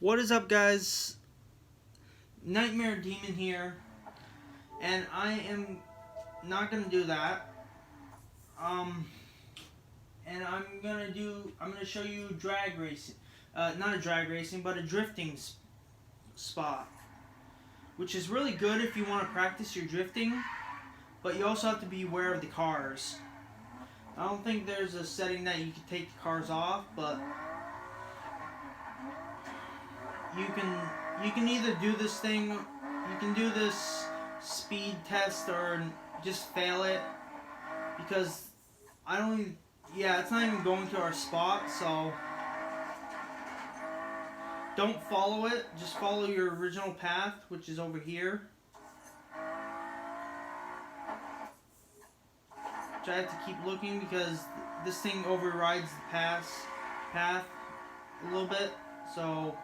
What is up, guys? Nightmare Demon here, and I am not gonna do that. And I'm gonna show you drag racing, not a drag racing, but a drifting spot, which is really good if you want to practice your drifting, but you also have to be aware of the cars. I don't think there's a setting that you can take the cars off, but you can either do this thing, you can do this speed test or just fail it, because I don't even, yeah, it's not even going to our spot, so don't follow it, just follow your original path, which is over here. Which I have to keep looking because this thing overrides the path a little bit, so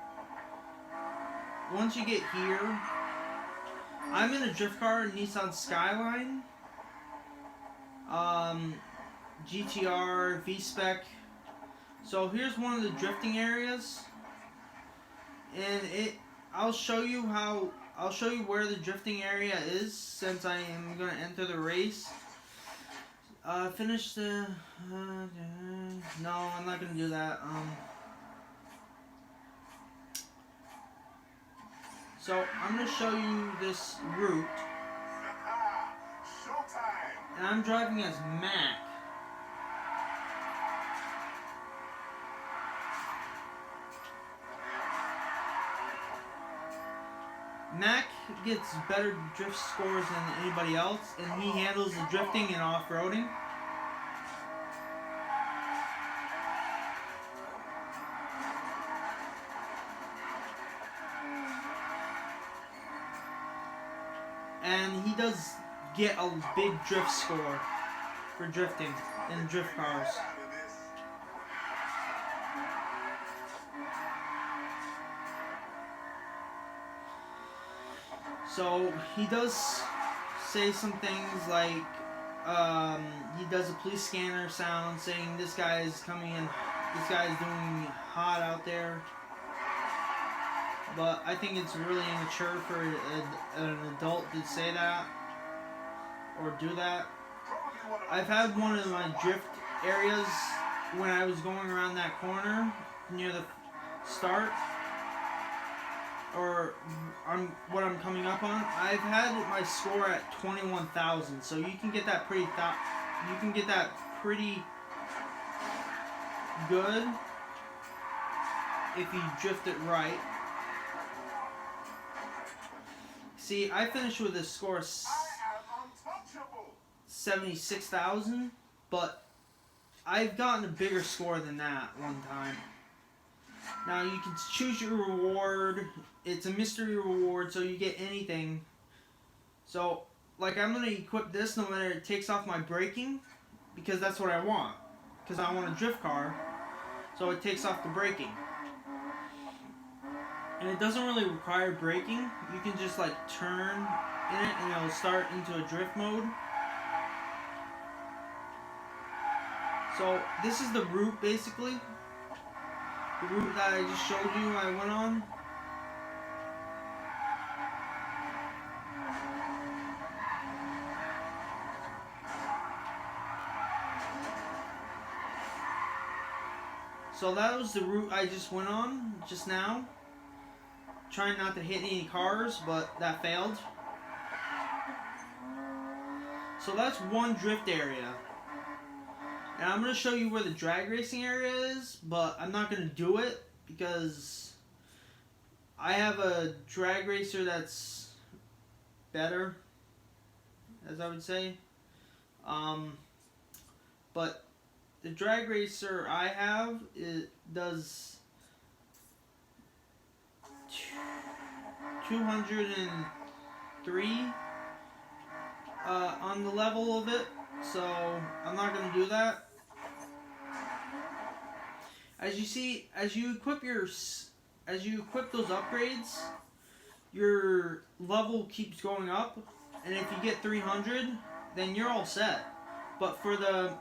once you get here, I'm in a drift car, Nissan Skyline, GTR, V-Spec. So here's one of the drifting areas, and I'll show you where the drifting area is since I am gonna enter the race. Finish the. No, I'm not gonna do that. So I'm gonna show you this route, and I'm driving as Mac. Mac gets better drift scores than anybody else, and he handles the drifting and off-roading. And he does get a big drift score for drifting in drift cars. So he does say some things like, he does a police scanner sound saying this guy is coming in, this guy is doing hot out there. But I think it's really immature for an adult to say that or do that. I've had one of my drift areas when I was going around that corner near the start, or what I'm coming up on. I've had my score at 21,000, so you can get that pretty good if you drift it right. See, I finished with a score of 76,000, but I've gotten a bigger score than that one time. Now you can choose your reward. It's a mystery reward, so you get anything. So, like, I'm gonna equip this no matter it takes off my braking, because that's what I want. Because I want a drift car, so it takes off the braking. And it doesn't really require braking. You can just like turn in it and it'll start into a drift mode. So this is the route basically. The route that I just showed you I went on. So that was the route I just went on just now. Trying not to hit any cars, but that failed. So that's one drift area. And I'm going to show you where the drag racing area is, but I'm not going to do it because I have a drag racer that's better, as I would say. But the drag racer I have, it does 203 on the level of it, so I'm not going to do that. As you see, as you equip those upgrades, your level keeps going up, and if you get 300, then you're all set. But for the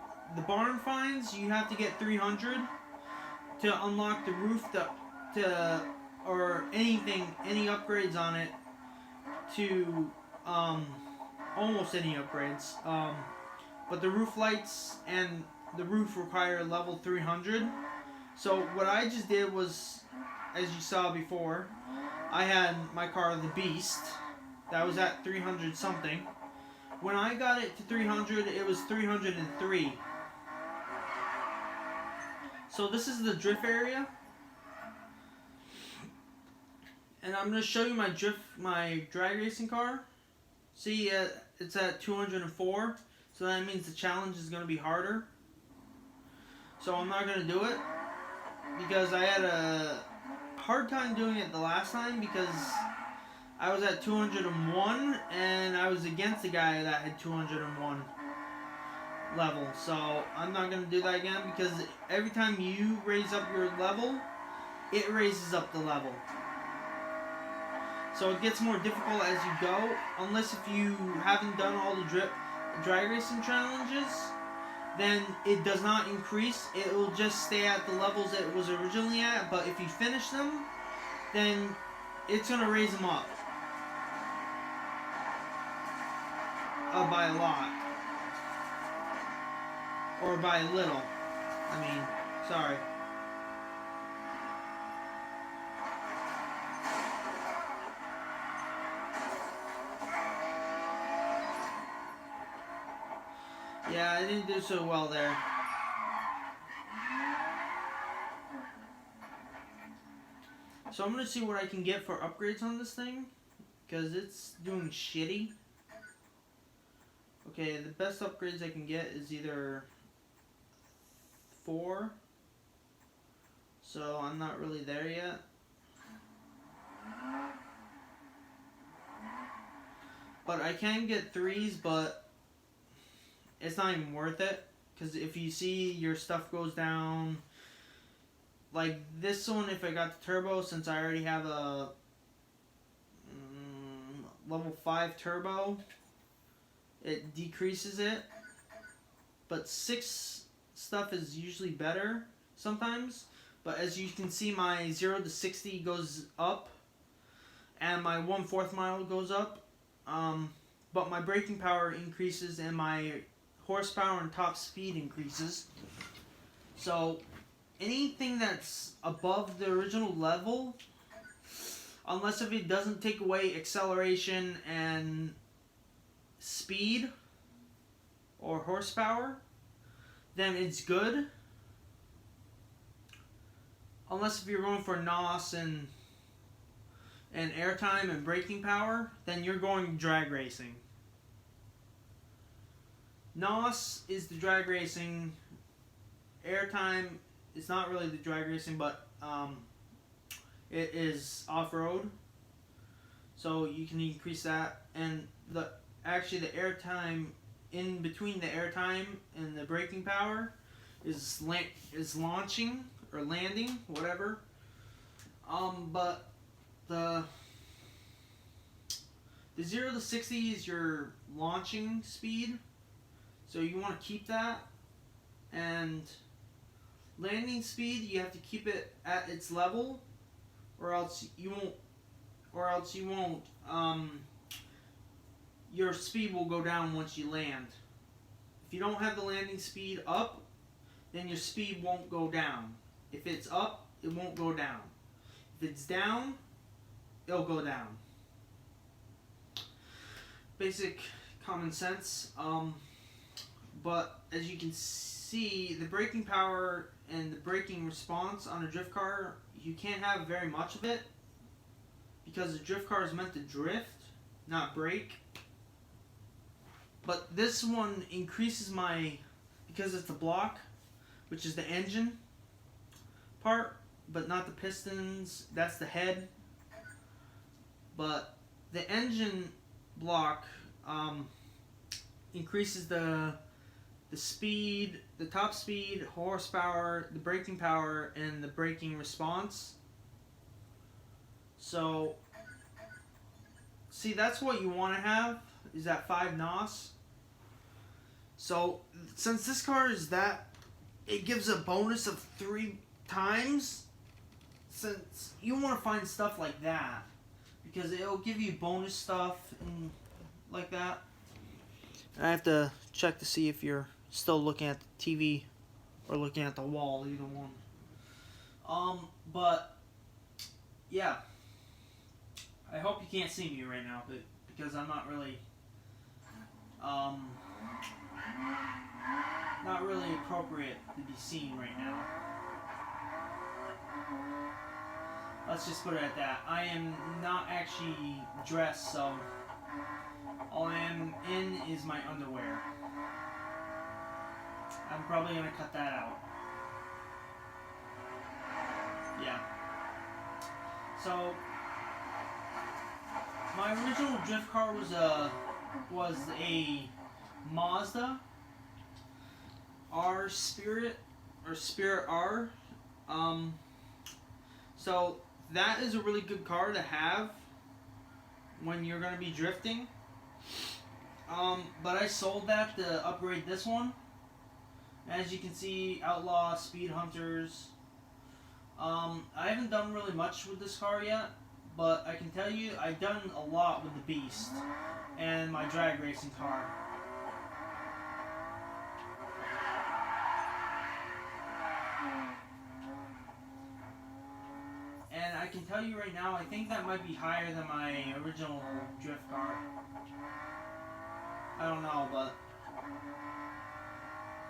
barn finds, you have to get 300 to unlock the roof to or anything, any upgrades on it to almost any upgrades. But the roof lights and the roof require level 300. So what I just did was, as you saw before, I had my car, the Beast, that was at 300 something. When I got it to 300, it was 303. So this is the drift area. And I'm going to show you my drag racing car. See, it's at 204. So that means the challenge is going to be harder. So I'm not going to do it because I had a hard time doing it the last time because I was at 201 and I was against the guy that had 201 level. So I'm not going to do that again because every time you raise up your level, it raises up the level. So it gets more difficult as you go, unless if you haven't done all the drag racing challenges, then it does not increase. It will just stay at the levels it was originally at, but if you finish them, then it's going to raise them up by a lot. Or by a little. I mean, sorry. Yeah, I didn't do so well there. So I'm going to see what I can get for upgrades on this thing, because it's doing shitty. Okay, the best upgrades I can get is either 4. So I'm not really there yet. But I can get 3s, but it's not even worth it, because if you see your stuff goes down, like this one, if I got the turbo, since I already have a level 5 turbo, it decreases it, but 6 stuff is usually better sometimes. But as you can see, my 0 to 60 goes up and my 1/4 mile goes up, but my braking power increases and my horsepower and top speed increases. So anything that's above the original level, unless if it doesn't take away acceleration and speed or horsepower, then it's good. Unless if you're going for NOS and airtime and braking power, then you're going drag racing. NOS is the drag racing. Airtime is not really the drag racing, but it is off-road. So you can increase that. And the airtime, in between the airtime and the braking power, is launching or landing, whatever. But the 0 to 60 is your launching speed. So you want to keep that, and landing speed, you have to keep it at its level, or else you won't. Your speed will go down once you land. If you don't have the landing speed up, then your speed won't go down. If it's up, it won't go down. If it's down, it'll go down. Basic common sense. But as you can see, the braking power and the braking response on a drift car, you can't have very much of it, because a drift car is meant to drift, not brake. But this one increases because it's the block, which is the engine part, but not the pistons. That's the head. But the engine block increases the speed, the top speed, horsepower, the braking power, and the braking response. So, see, that's what you want to have, is that 5 NOS. So, since this car is that, it gives a bonus of 3 times. since you want to find stuff like that, because it'll give you bonus stuff and like that. I have to check to see if you're still looking at the TV or looking at the wall, either one. But yeah, I hope you can't see me right now, but because I'm not really appropriate to be seen right now. Let's just put it at that. I am not actually dressed, so all I am in is my underwear. I'm probably gonna cut that out. Yeah. So my original drift car was a Mazda R Spirit or Spirit R. So that is a really good car to have when you're gonna be drifting. But I sold that to upgrade this one. As you can see, Outlaw, Speed Hunters. I haven't done really much with this car yet, but I can tell you I've done a lot with the Beast and my drag racing car. And I can tell you right now, I think that might be higher than my original drift car. I don't know, but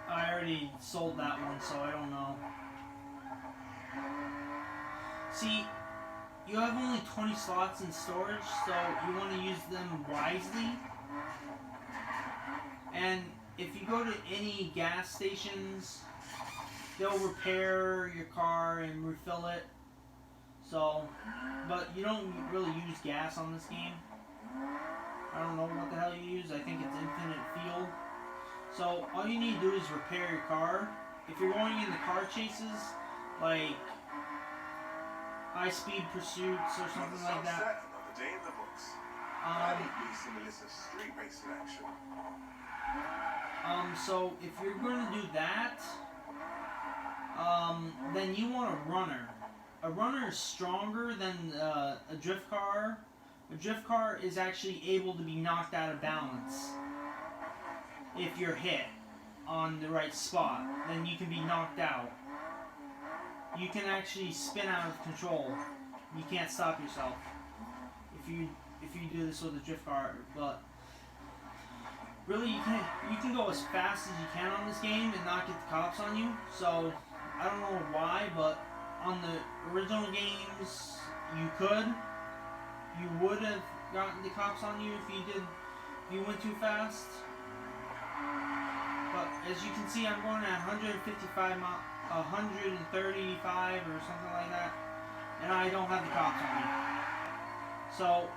I already sold that one, so I don't know. See, you have only 20 slots in storage, so you want to use them wisely. And if you go to any gas stations, they'll repair your car and refill it. So, but you don't really use gas on this game. I don't know what the hell you use. I think it's infinite fuel. So all you need to do is repair your car. If you're going into car chases, like high-speed pursuits or something like that. So if you're going to do that, then you want a runner. A runner is stronger than a drift car. A drift car is actually able to be knocked out of balance. If you're hit on the right spot, then you can be knocked out. You can actually spin out of control. You can't stop yourself if you do this with a drift car. But really, you can go as fast as you can on this game and not get the cops on you. So I don't know why, but on the original games, you would have gotten the cops on you if you went too fast. But as you can see, I'm going at 135 miles. 135 or something like that, and I don't have the cops on me. So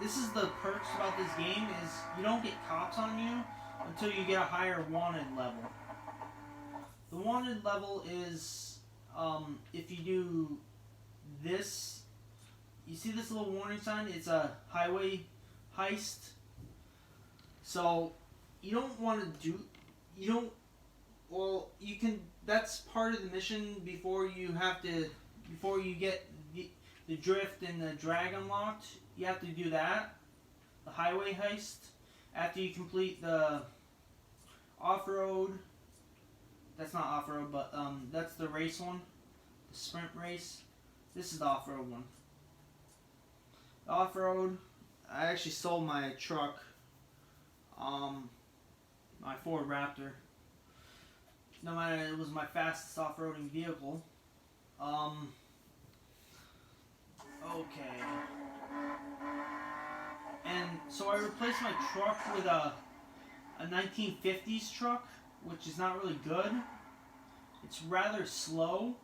this is the perks about this game, is you don't get cops on you until you get a higher wanted level. The wanted level is if you do this, you see this little warning sign, it's a highway heist. So you don't want to do, you can, that's part of the mission before you get the drift and the drag unlocked. You have to do that, the highway heist, after you complete the off-road. That's not off-road, but that's the race one, the sprint race. This is the off-road one. The off-road, I actually sold my truck, my Ford Raptor. No matter, it was my fastest off-roading vehicle. Okay. And so I replaced my truck with a 1950s truck, which is not really good. It's rather slow.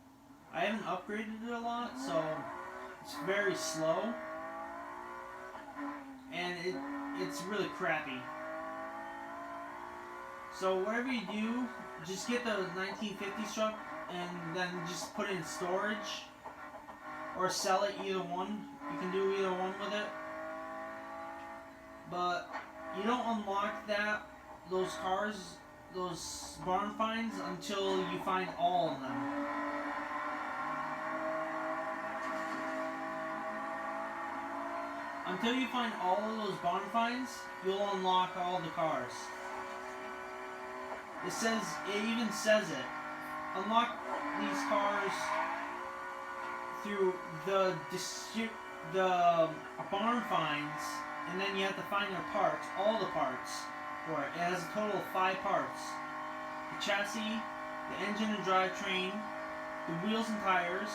I haven't upgraded it a lot, so it's very slow. And it's really crappy. So whatever you do, just get the 1950s truck and then just put it in storage or sell it, either one. You can do either one with it. But you don't unlock those cars, those barn finds, until you find all of them. until you find all of those barn finds, you'll unlock all the cars. It even says it. Unlock these cars through the barn finds, and then you have to find their parts, all the parts for it. It has a total of 5 parts: the chassis, the engine and drivetrain, the wheels and tires,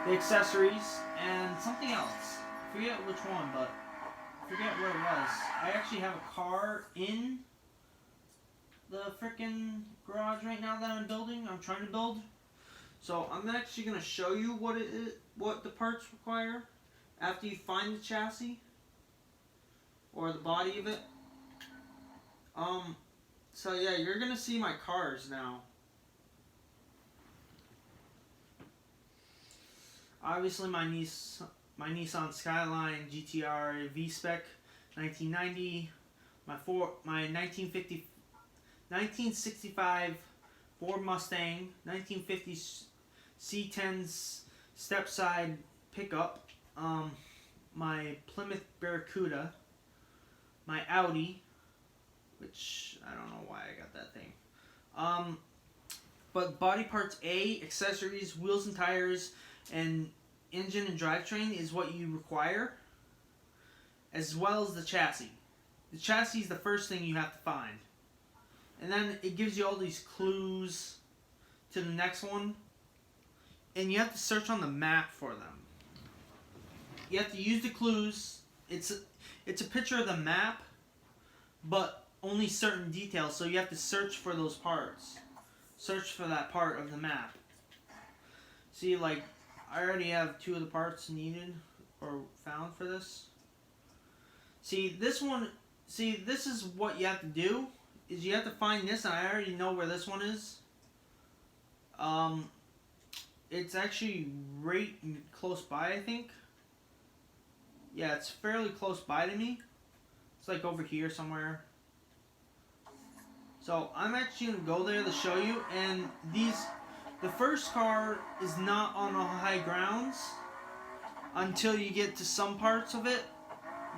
the accessories, and something else. I forget which one, but I forget where it was. I actually have a car in the frickin' garage right now that I'm trying to build. So I'm actually going to show you what the parts require after you find the chassis or the body of it. So yeah, you're going to see my cars now. Obviously my Nissan Skyline GTR V-Spec 1990, my 1965 Ford Mustang, 1950 C10's step-side pickup, my Plymouth Barracuda, my Audi, which I don't know why I got that thing. But body parts A, accessories, wheels and tires, and engine and drivetrain is what you require, as well as the chassis. The chassis is the first thing you have to find. And then it gives you all these clues to the next one. And you have to search on the map for them. You have to use the clues. It's a picture of the map, but only certain details. So you have to search for those parts. Search for that part of the map. See, like, I already have 2 of the parts needed or found for this. See, this is what you have to do. Is you have to find this, and I already know where this one is. It's actually right close by, I think. Yeah, it's fairly close by to me. It's like over here somewhere. So I'm actually going to go there to show you, and the first car is not on the high grounds until you get to some parts of it.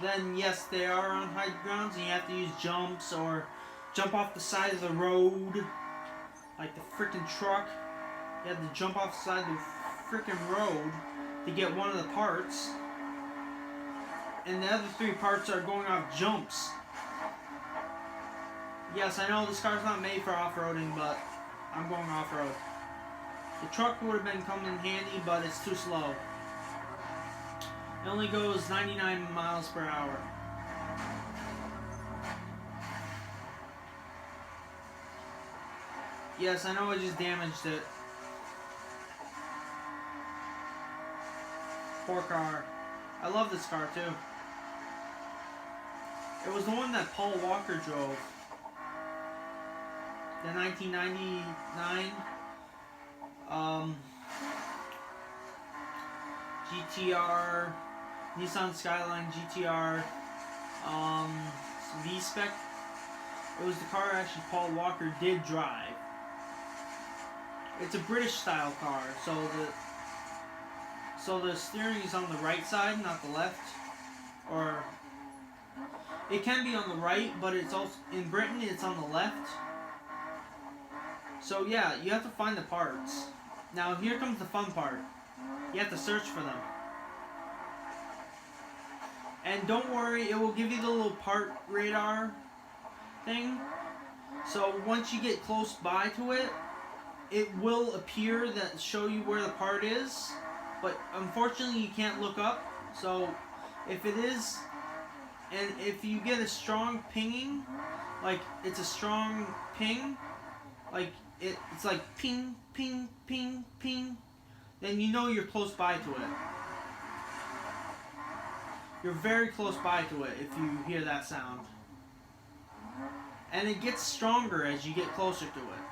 Then yes, they are on high grounds, and you have to use jumps or jump off the side of the road, like the freaking truck. You have to jump off the side of the freaking road to get one of the parts. And the other 3 parts are going off jumps. Yes, I know this car's not made for off-roading, but I'm going off-road. The truck would have been coming in handy, but it's too slow. It only goes 99 miles per hour. Yes, I know I just damaged it. Poor car. I love this car too. It was the one that Paul Walker drove. The 1999 GTR, Nissan Skyline GTR V-Spec. It was the car actually Paul Walker did drive. It's a British style car, so the steering is on the right side, not the left. Or it can be on the right, but it's also in Britain it's on the left. So yeah, you have to find the parts. Now here comes the fun part. You have to search for them. And don't worry, it will give you the little part radar thing. So once you get close by to it, it will appear that show you where the part is. But unfortunately you can't look up. So if it is, and if you get a strong pinging, like it's a strong ping, like it's like ping, ping, ping, ping, then you know you're close by to it. You're very close by to it if you hear that sound. And it gets stronger as you get closer to it.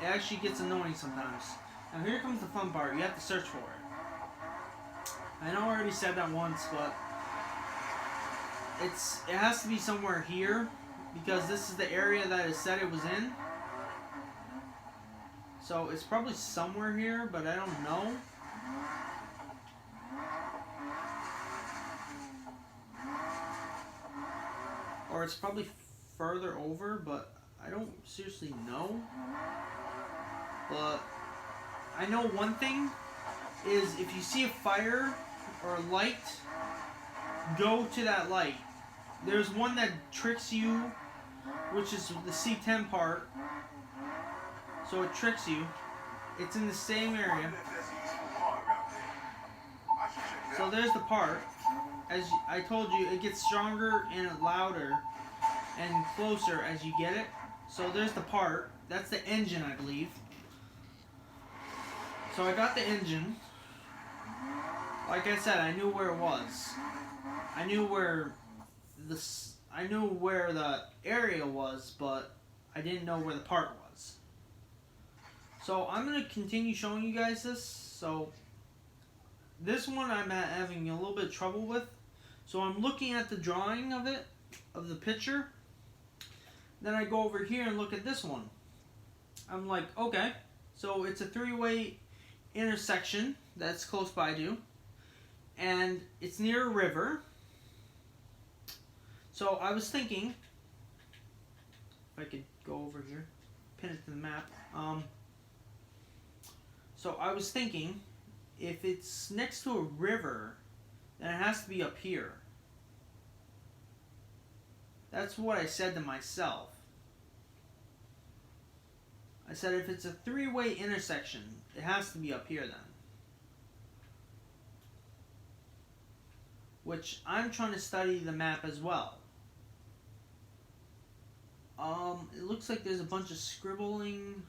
It actually gets annoying sometimes. Now here comes the fun part. You have to search for it. I know I already said that once, but it has to be somewhere here because this is the area that it said it was in. So it's probably somewhere here, but I don't know. or it's probably further over, but I don't seriously know. But I know one thing is if you see a fire or a light, go to that light. There's one that tricks you, which is the C10 part. So it tricks you. It's in the same area. So there's the part. As I told you, it gets stronger and louder and closer as you get it. So there's the part. That's the engine, I believe. So I got the engine. Like I said, I knew where it was. I knew where the area was, but I didn't know where the part was. So I'm going to continue showing you guys this. So this one I'm having a little bit of trouble with. So I'm looking at the drawing of it, of the picture. Then I go over here and look at this one. I'm like, okay, so it's a three-way intersection that's close by to, and it's near a river. So I was thinking, if I could go over here, pin it to the map. So I was thinking, if it's next to a river, then it has to be up here. That's what I said to myself. I said if it's a three-way intersection, it has to be up here then. Which I'm trying to study the map as well. It looks like there's a bunch of scribbling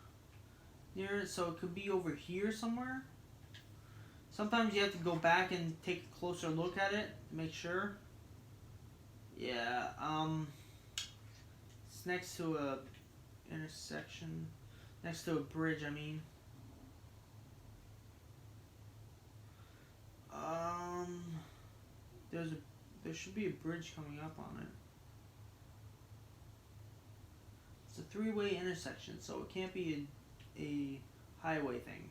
near it, so it could be over here somewhere. Sometimes you have to go back and take a closer look at it to make sure. Yeah, it's next to a intersection, next to a bridge, I mean. There should be a bridge coming up on it. It's a three-way intersection, so it can't be a highway thing.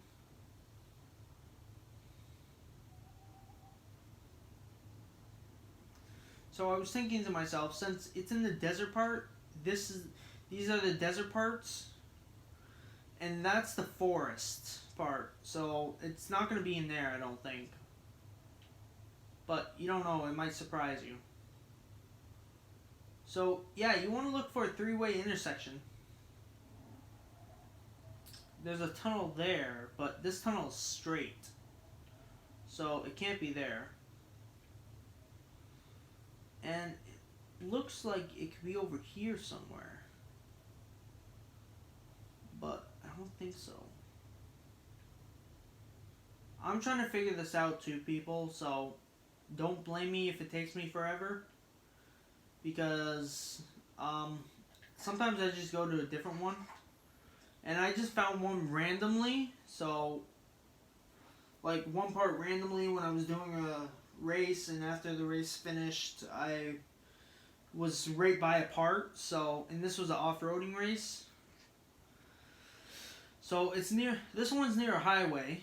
So I was thinking to myself, since it's in the desert part, these are the desert parts, and that's the forest part. So it's not going to be in there, I don't think. But you don't know, it might surprise you. So yeah, you want to look for a three-way intersection. There's a tunnel there, but this tunnel is straight, so it can't be there. And it looks like it could be over here somewhere, but I don't think so. I'm trying to figure this out too, people, so don't blame me if it takes me forever, because sometimes I just go to a different one, and I just found one randomly. So like one part randomly when I was doing a race, and after the race finished I was right by a part. So, and this was an off-roading race, so it's near, this one's near a highway,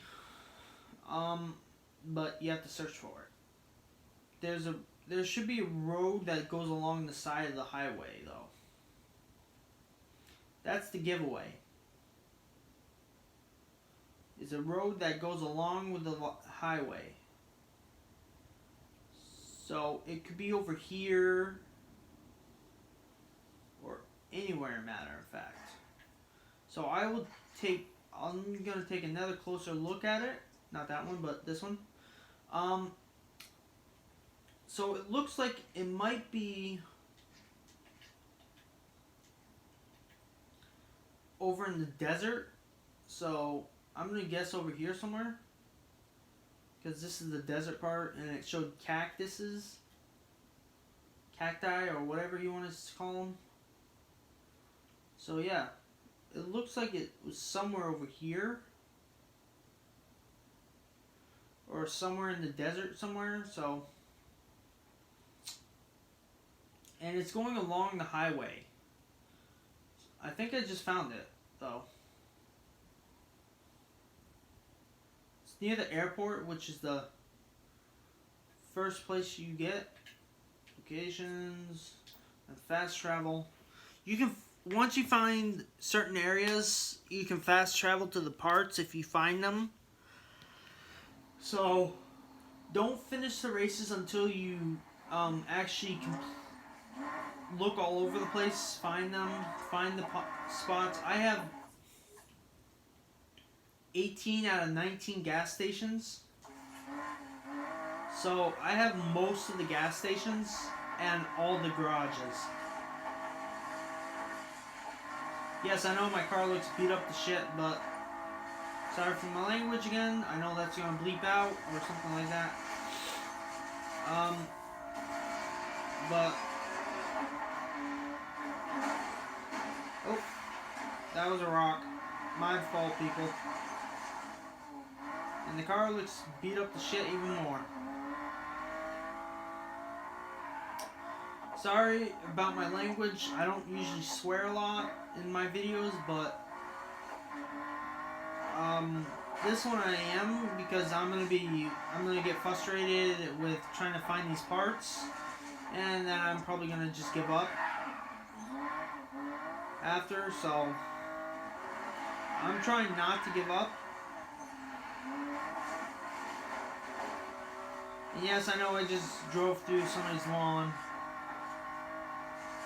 but you have to search for it. There should be a road that goes along the side of the highway though. That's the giveaway. It's a road that goes along with the highway. So it could be over here or anywhere, matter of fact. So I'm gonna take another closer look at it. Not that one, but this one. So it looks like it might be over in the desert. So I'm gonna guess over here somewhere, because this is the desert part, and it showed cactuses, cacti, or whatever you want to call them. So yeah, it looks like it was somewhere over here, or somewhere in the desert somewhere. So, and it's going along the highway. I think I just found it though. Near the airport, which is the first place you get. Locations, And fast travel. You can, once you find certain areas, you can fast travel to the parts if you find them. So, don't finish the races until you actually look all over the place, find them, find the spots. I have 18 out of 19 gas stations. So, I have most of the gas stations and all the garages. Yes, I know my car looks beat up to shit, but sorry for my language again. I know that's gonna bleep out or something like that. But oh, that was a rock. My fault, people. And the car looks beat up to shit even more. Sorry about my language. I don't usually swear a lot in my videos, but this one I am, because I'm gonna get frustrated with trying to find these parts, and then I'm probably gonna just give up after. So I'm trying not to give up. And yes, I know I just drove through somebody's lawn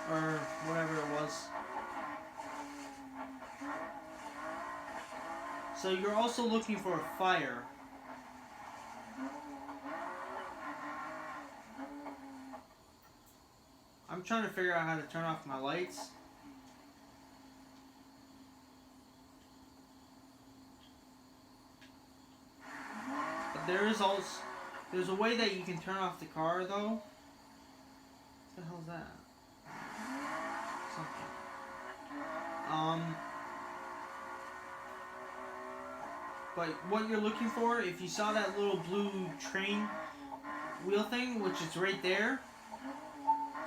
or whatever it was. So you're also looking for a fire. I'm trying to figure out how to turn off my lights. But there's a way that you can turn off the car though. What the hell is that? Something. But what you're looking for, if you saw that little blue train wheel thing, which is right there,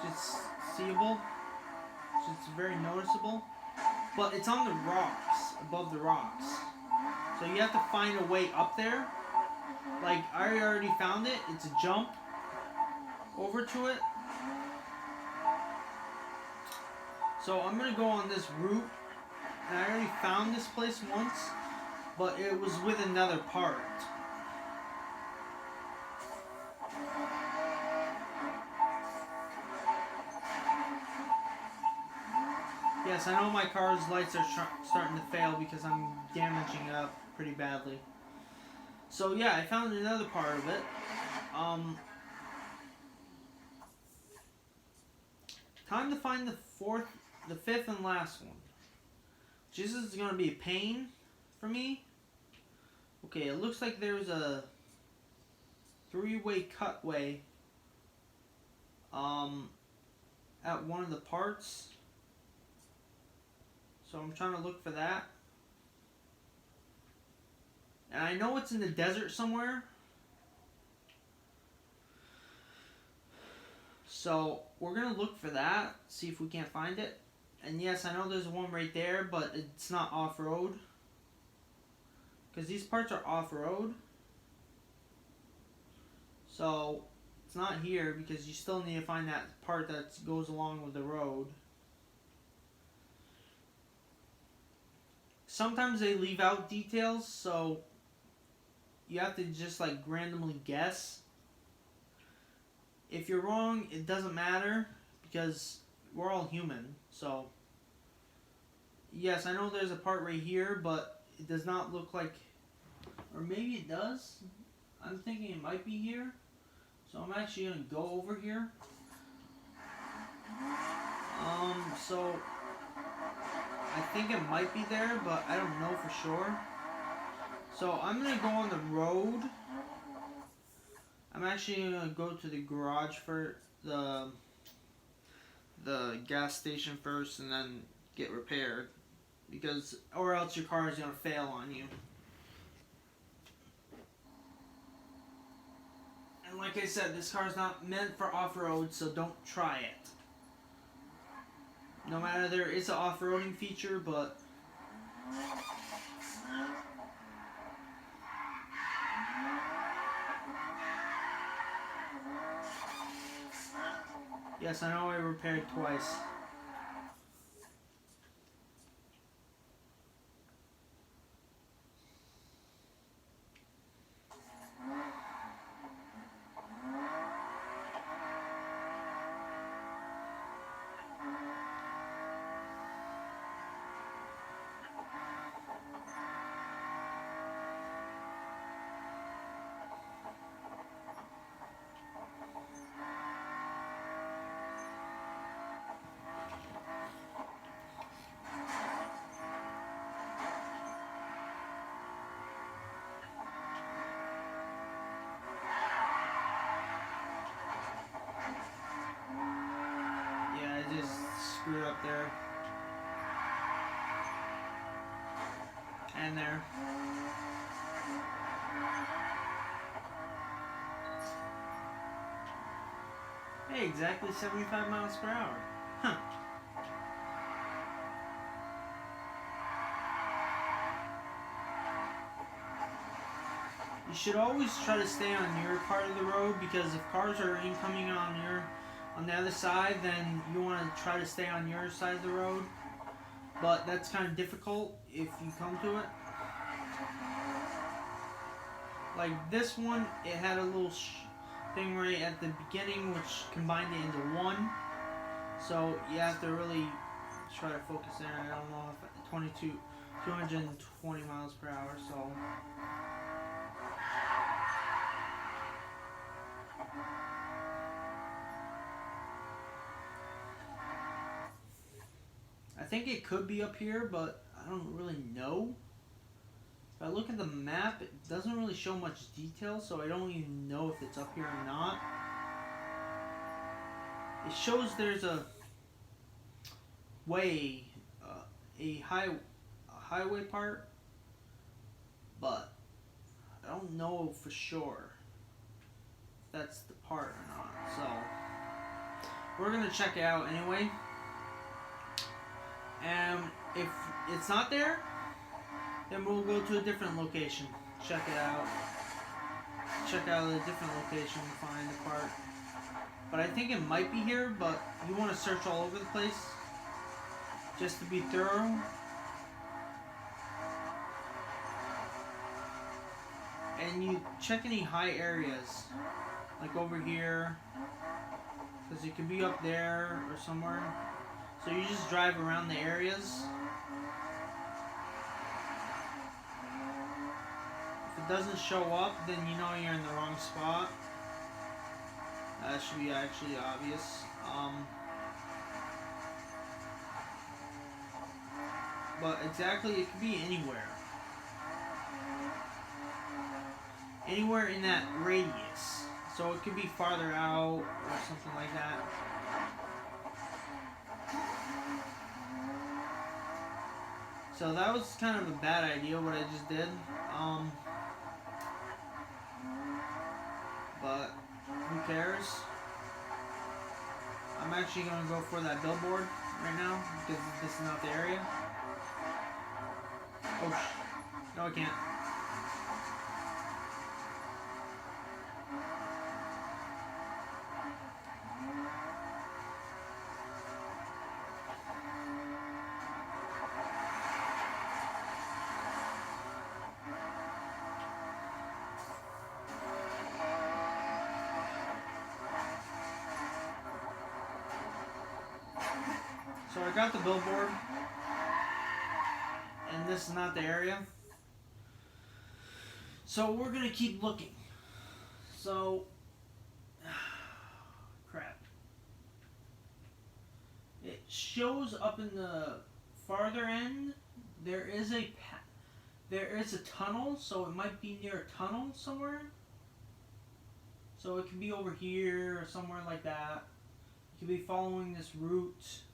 just seeable, it's very noticeable, but it's on the rocks, above the rocks. So you have to find a way up there. Like, I already found it. It's a jump over to it. So I'm going to go on this route. And I already found this place once, but it was with another part. Yes, I know my car's lights are starting to fail because I'm damaging it up pretty badly. So yeah, I found another part of it. Time to find the fifth and last one. This is going to be a pain for me. Okay, it looks like there's a three-way cutway at one of the parts. So I'm trying to look for that. And I know it's in the desert somewhere. So we're going to look for that, see if we can't find it. And yes, I know there's one right there, but it's not off-road. Because these parts are off-road. So it's not here because you still need to find that part that goes along with the road. Sometimes they leave out details, so you have to just like randomly guess. If you're wrong, it doesn't matter because we're all human. So yes, I know there's a part right here, but it does not look like, or maybe it does. I'm thinking it might be here. So I'm actually going to go over here. So I think it might be there, but I don't know for sure. So I'm going to go on the road. I'm actually going to go to the garage for the gas station first and then get repaired. Because, or else your car is going to fail on you. And like I said, this car is not meant for off-road, so don't try it. No matter, there is an off-roading feature, but Yes, I know I repaired twice. Yeah, I just screwed up there. And there. Hey, exactly 75 miles per hour. Huh. You should always try to stay on your part of the road, because if cars are incoming on the other side, then you want to try to stay on your side of the road. But that's kind of difficult if you come to it. Like this one, it had a little thing right at the beginning which combined it into one. So you have to really try to focus in. I don't know if 220 miles per hour, so. I think it could be up here, but I don't really know. If I look at the map, it doesn't really show much detail, so I don't even know if it's up here or not. It shows there's a way, a highway part, but I don't know for sure if that's the part or not. So we're gonna check it out anyway. And if it's not there, then we'll go to a different location. Check it out. Check out a different location to find the part. But I think it might be here, but you want to search all over the place just to be thorough. And you check any high areas, like over here, because it could be up there or somewhere. So you just drive around the areas. If it doesn't show up, then you know you're in the wrong spot. That should be actually obvious. But exactly, it could be anywhere. Anywhere in that radius. So it could be farther out or something like that. So that was kind of a bad idea what I just did. But who cares? I'm actually going to go for that billboard right now because this is not the area. Oh, no, I can't. So I got the billboard, and this is not the area. So we're gonna keep looking. So, crap. It shows up in the farther end. There is a tunnel, so it might be near a tunnel somewhere. So it could be over here or somewhere like that. You could be following this route.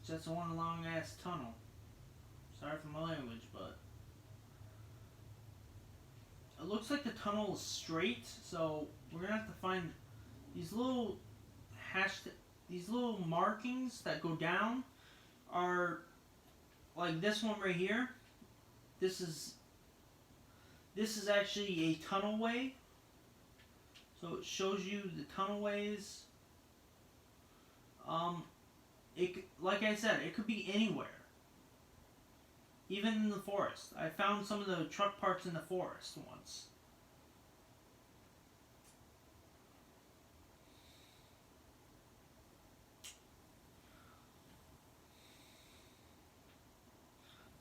Just one long ass tunnel. Sorry for my language, but it looks like the tunnel is straight, so we're gonna have to find these little these little markings that go down are like this one right here. This is actually a tunnel way. So it shows you the tunnelways. Like I said, it could be anywhere. Even in the forest. I found some of the truck parks in the forest once.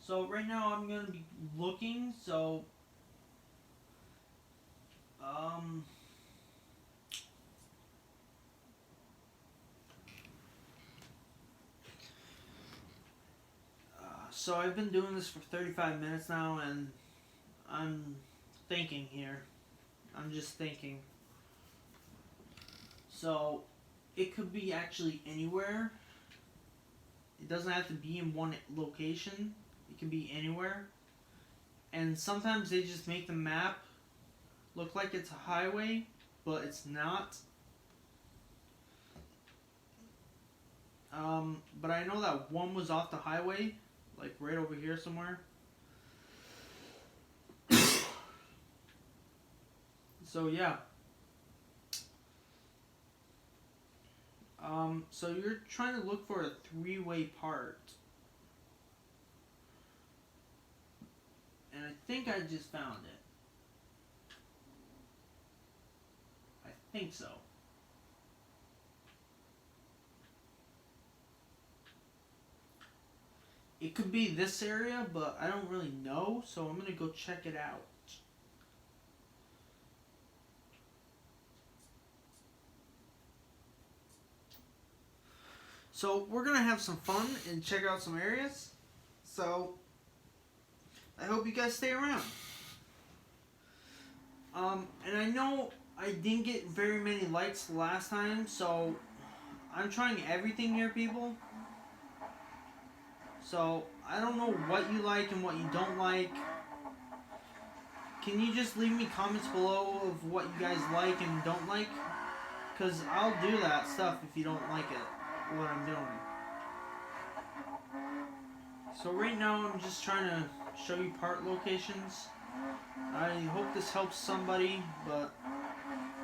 So right now I'm going to be looking, so so I've been doing this for 35 minutes now, and I'm thinking here. I'm just thinking. So it could be actually anywhere. It doesn't have to be in one location. It can be anywhere. And sometimes they just make the map look like it's a highway, but it's not. But I know that one was off the highway, like right over here somewhere. So yeah. So you're trying to look for a three-way part. And I think I just found it. I think so. It could be this area, but I don't really know, so I'm gonna go check it out. So we're gonna have some fun and check out some areas. So I hope you guys stay around. And I know I didn't get very many likes last time, so I'm trying everything here, people. So I don't know what you like and what you don't like. Can you just leave me comments below of what you guys like and don't like? Because I'll do that stuff if you don't like it, what I'm doing. So right now I'm just trying to show you part locations. I hope this helps somebody, but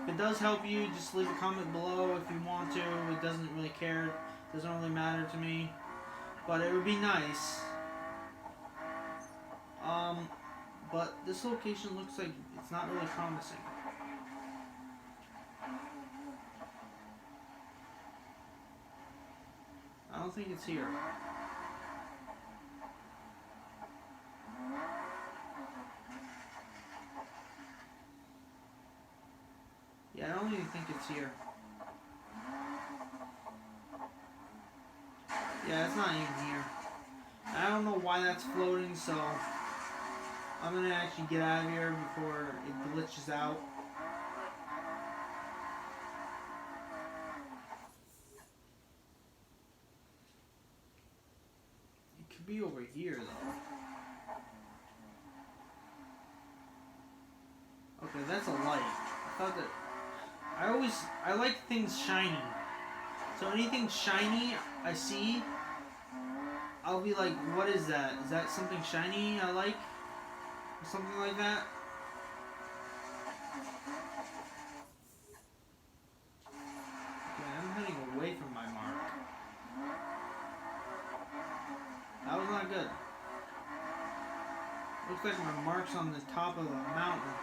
if it does help you, just leave a comment below if you want to. It doesn't really care. It doesn't really matter to me. But it would be nice. But this location looks like it's not really promising. I don't think it's here. Yeah, I don't even think it's here. Yeah, it's not even here. I don't know why that's floating, so I'm gonna actually get out of here before it glitches out. It could be over here, though. Okay, that's a light. I thought that... I like things shiny. So anything shiny I see, I'll be like, what is that? Is that something shiny I like? Or something like that? Okay, I'm heading away from my mark. That was not good. Looks like my mark's on the top of a mountain.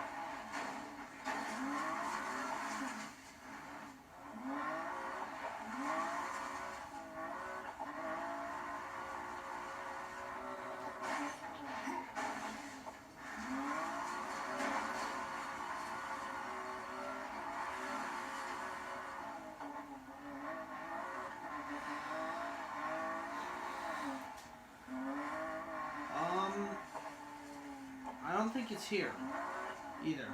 I don't think it's here either.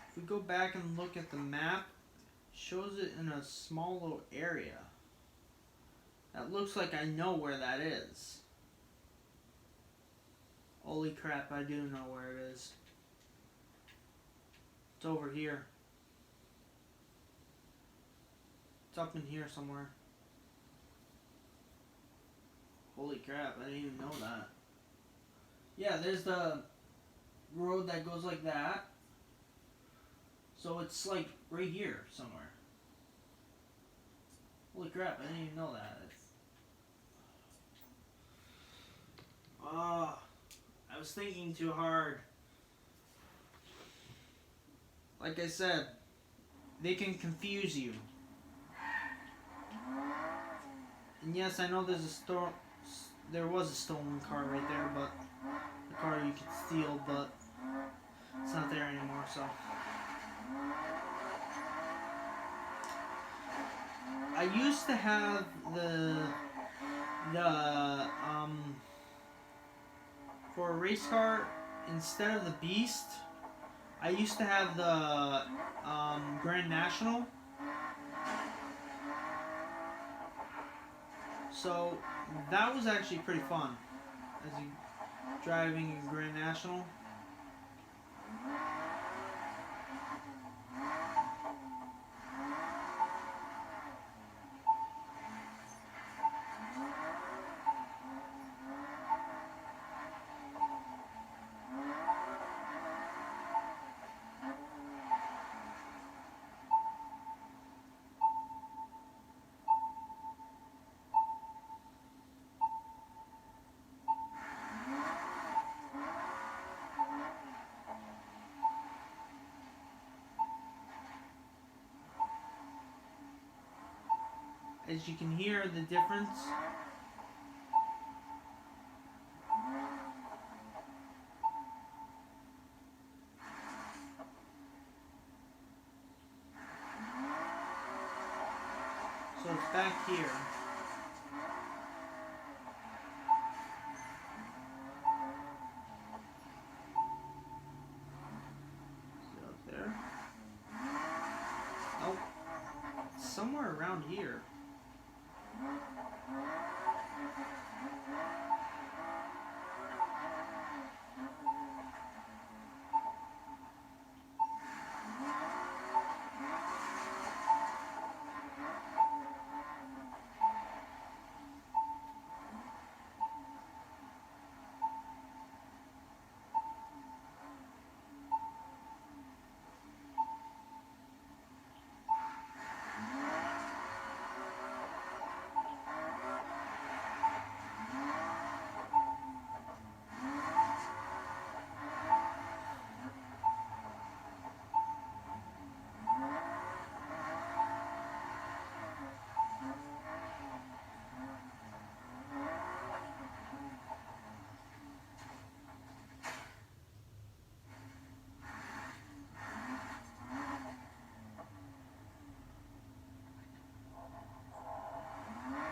If we go back and look at the map, it shows it in a small little area. That looks like I know where that is. Holy crap, I do know where it is. It's over here. It's up in here somewhere. Holy crap, I didn't even know that. Yeah, there's the road that goes like that. So it's like right here somewhere. Holy crap, I didn't even know that. I was thinking too hard. Like I said, they can confuse you. And yes, I know there was a stolen car right there, but the car you could steal, but it's not there anymore, so. I used to have for a race car, instead of the Beast, I used to have the Grand National. So that was actually pretty fun, as you driving a Grand National. As you can hear the difference. So it's back here. Is it up there? Oh, it's somewhere around here.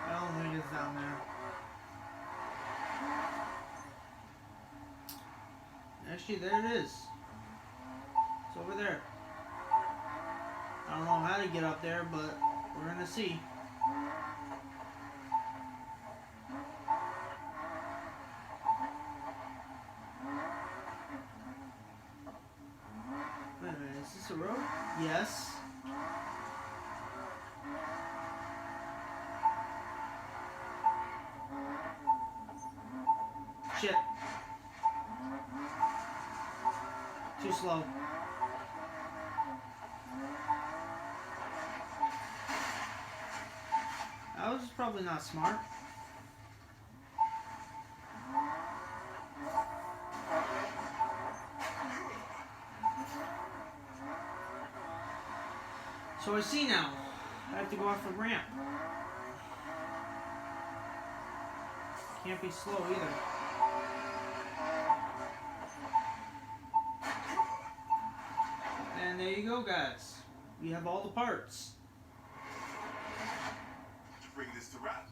I don't think it's down there. Actually, there it is. It's over there. I don't know how to get up there, but we're gonna see. Wait a minute, is this a road? Yes. Shit. Too slow. That was probably not smart. So I see now. I have to go off the ramp. Can't be slow either. And there you go, guys. We have all the parts. To bring this to wrap,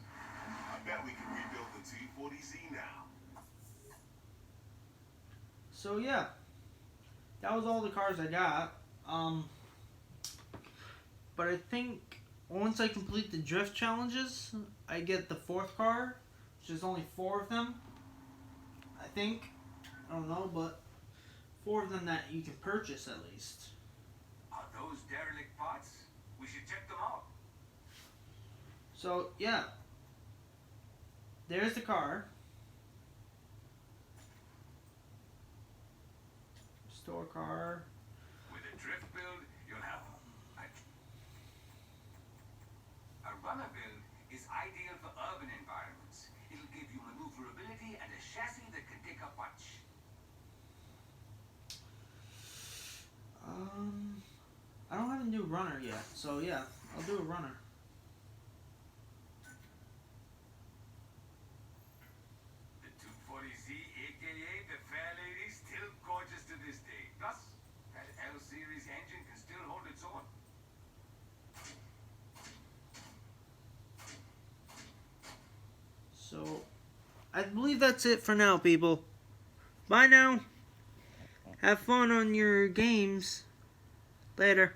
I bet we can rebuild the T40Z now. So yeah, that was all the cars I got. But I think once I complete the drift challenges, I get the fourth car, which is only 4 of them. I think. I don't know, but 4 of them that you can purchase at least. Are those derelict parts? We should check them out. So yeah, there's the car. Store car. With a drift build, you'll have a runner build is ideal for urban environments. It'll give you maneuverability and a chassis that can take a punch. I don't have a new runner yet, so yeah, I'll do a runner. The 240Z, aka the Fair Lady, still gorgeous to this day. Plus, that L series engine can still hold its own. So, I believe that's it for now, people. Bye now. Have fun on your games. Later.